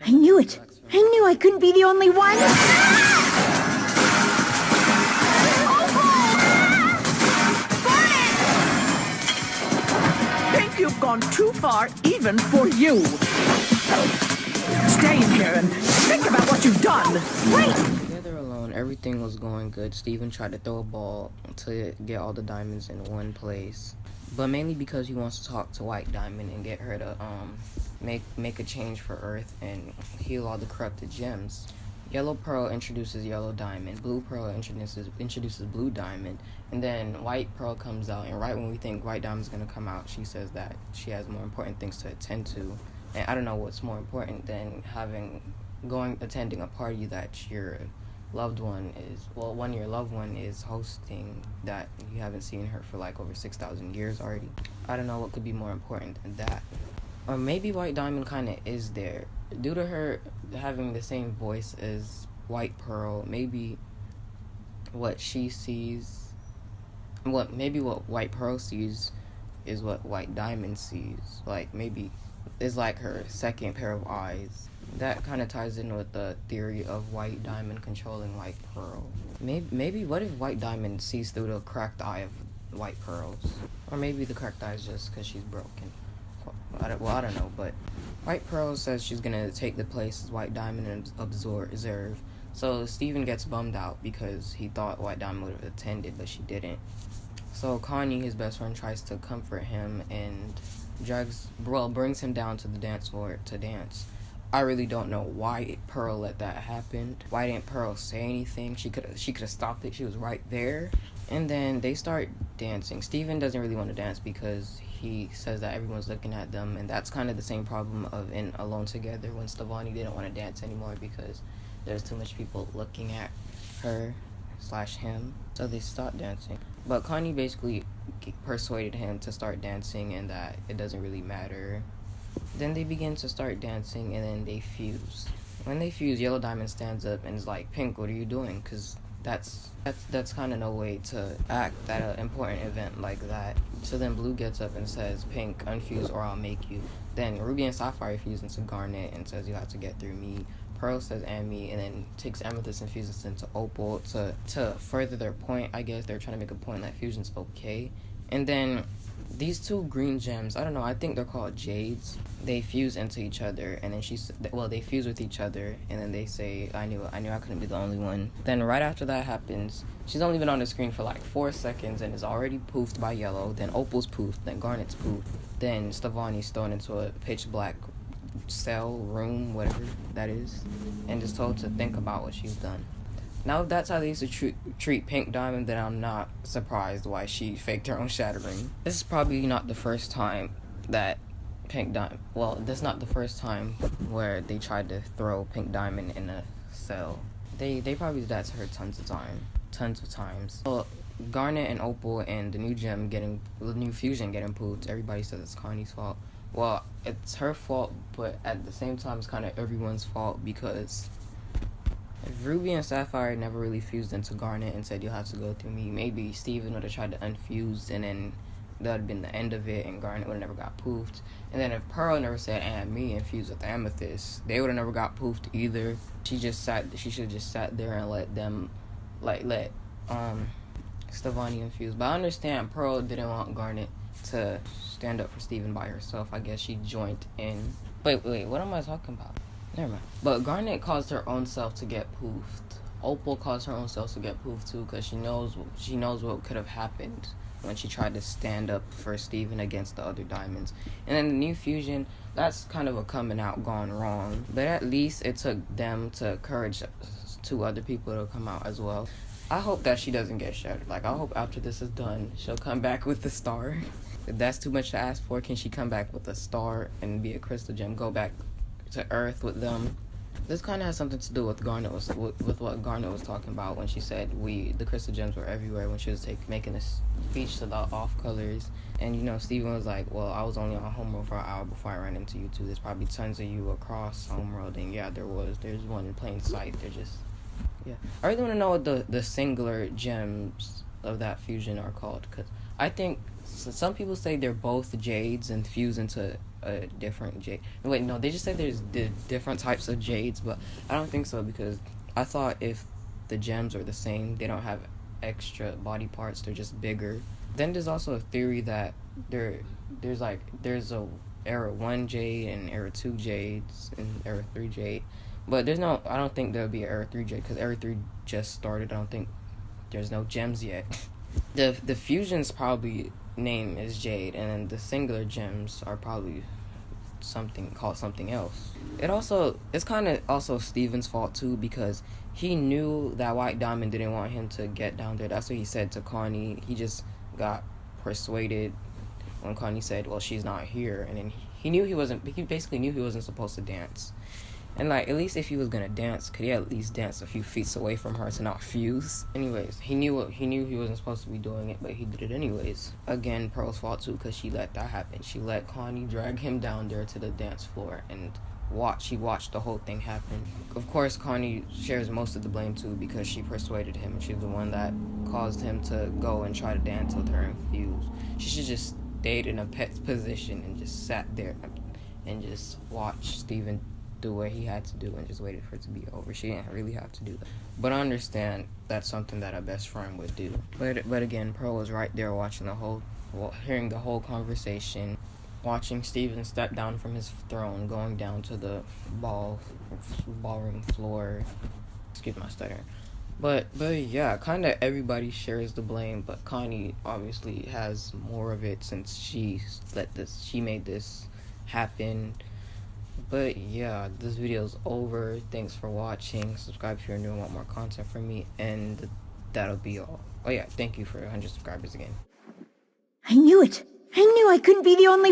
I knew it. I knew I couldn't be the only one. Think you've gone too far even for you. Stay here and think about what you've done. Wait! Together alone, everything was going good. Steven tried to throw a ball to get all the diamonds in one place, but mainly because he wants to talk to White Diamond and get her to make a change for Earth and heal all the corrupted gems. Yellow Pearl introduces Yellow Diamond, Blue Pearl introduces Blue Diamond, and then White Pearl comes out, and right when we think White Diamond's gonna come out, she says that she has more important things to attend to. And I don't know what's more important than attending a party that your loved one is, well, one your loved one is hosting that you haven't seen her for like over 6,000 years already. I don't know what could be more important than that. Or maybe White Diamond kind of is there. Due to her having the same voice as White Pearl, maybe what she sees, maybe what White Pearl sees is what White Diamond sees. Like, maybe it's like her second pair of eyes. That kind of ties in with the theory of White Diamond controlling White Pearl. Maybe what if White Diamond sees through the cracked eye of White Pearls? Or maybe the cracked eye is just because she's broken. I don't know, but White Pearl says she's gonna take the place as White Diamond and observe. So Steven gets bummed out because he thought White Diamond would have attended, but she didn't. So Connie, his best friend, tries to comfort him and brings him down to the dance floor to dance. I really don't know why Pearl let that happen. Why didn't Pearl say anything? She could have stopped it. She was right there. And then they start dancing. Steven doesn't really want to dance because he says that everyone's looking at them, and that's kind of the same problem of in Alone Together when Stevonnie didn't want to dance anymore because there's too much people looking at her/him. So they stopped dancing. But Connie basically persuaded him to start dancing and that it doesn't really matter. Then they begin to start dancing, and then they fuse. When they fuse, Yellow Diamond stands up and is like, "Pink, what are you doing?" Because that's kind of no way to act at an important event like that. So then Blue gets up and says, "Pink, unfuse or I'll make you." Then Ruby and Sapphire fuse into Garnet and says, "You have to get through me." Pearl says, "And me," and then takes Amethyst and fuses into Opal to further their point. I guess they're trying to make a point that fusion's okay. And then these two green gems, I don't know, I think they're called jades. They fuse into each other, and then they fuse with each other, and then they say, I knew I couldn't be the only one. Then right after that happens, she's only been on the screen for like 4 seconds and is already poofed by Yellow. Then Opal's poofed, then Garnet's poofed. Then Stevonnie's thrown into a pitch black cell, room, whatever that is, and is told to think about what she's done. Now, if that's how they used to treat Pink Diamond, then I'm not surprised why she faked her own shattering. This is probably not the first time that that's not the first time where they tried to throw Pink Diamond in a cell. They probably did that to her tons of times. So, Garnet and Opal and the new fusion getting pooped, everybody says it's Connie's fault. Well, it's her fault, but at the same time, it's kind of everyone's fault because if Ruby and Sapphire never really fused into Garnet and said, "You'll have to go through me," maybe Steven would have tried to unfuse, and then that would have been the end of it, and Garnet would have never got poofed. And then if Pearl never said, "And me," and fused with Amethyst, they would have never got poofed either. She should have just sat there and let Stevonnie infuse. But I understand Pearl didn't want Garnet to stand up for Steven by herself. I guess she joined in. Wait, what am I talking about? Never mind. But Garnet caused her own self to get poofed. Opal caused her own self to get poofed too, because she knows what could have happened when she tried to stand up for Steven against the other diamonds. And then the new fusion, that's kind of a coming out gone wrong. But at least it took them to encourage 2 other people to come out as well. I hope that she doesn't get shattered. Like, I hope after this is done, she'll come back with the star. If that's too much to ask for, can she come back with a star and be a crystal gem, go back to Earth with them? This kind of has something to do with with what Garnet was talking about when she said the crystal gems were everywhere when she was making a speech to the off colors. And Steven was like, "Well, I was only on homeworld for an hour before I ran into you two. There's probably tons of you across homeworld." And yeah, there's one in plain sight. They're just, yeah. I really want to know what the singular gems of that fusion are called, because I think So some people say they're both jades and fuse into a different jade. Wait, no, they just said there's different types of jades, but I don't think so because I thought if the gems are the same, they don't have extra body parts, they're just bigger. Then there's also a theory that there's a era 1 jade and era 2 jades and era 3 jade. But I don't think there'll be an era 3 jade because era 3 just started. I don't think there's no gems yet. The fusion's probably name is Jade, and then the singular gems are probably something else. It's kind of also Steven's fault too because he knew that White Diamond didn't want him to get down there. That's what he said to Connie. He just got persuaded when Connie said, "Well, she's not here," and then he basically knew he wasn't supposed to dance. And like, at least if he was gonna dance, could he at least dance a few feet away from her to not fuse? Anyways, he knew he wasn't supposed to be doing it, but he did it anyways. Again, Pearl's fault too, because she let that happen. She let Connie drag him down there to the dance floor and she watched the whole thing happen. Of course, Connie shares most of the blame too because she persuaded him. She's the one that caused him to go and try to dance with her and fuse. She should just stayed in a pet position and just sat there and just watched Steven do what he had to do and just waited for it to be over. She didn't really have to do that. But I understand that's something that a best friend would do. But again, Pearl was right there hearing the whole conversation, watching Steven step down from his throne, going down to the ballroom floor. Excuse my stuttering. But yeah, kind of everybody shares the blame, but Connie obviously has more of it since she made this happen. But yeah, this video's over. Thanks for watching. Subscribe if you're new and want more content from me, and that'll be all. Oh yeah, thank you for 100 subscribers again. I knew it. I knew I couldn't be the only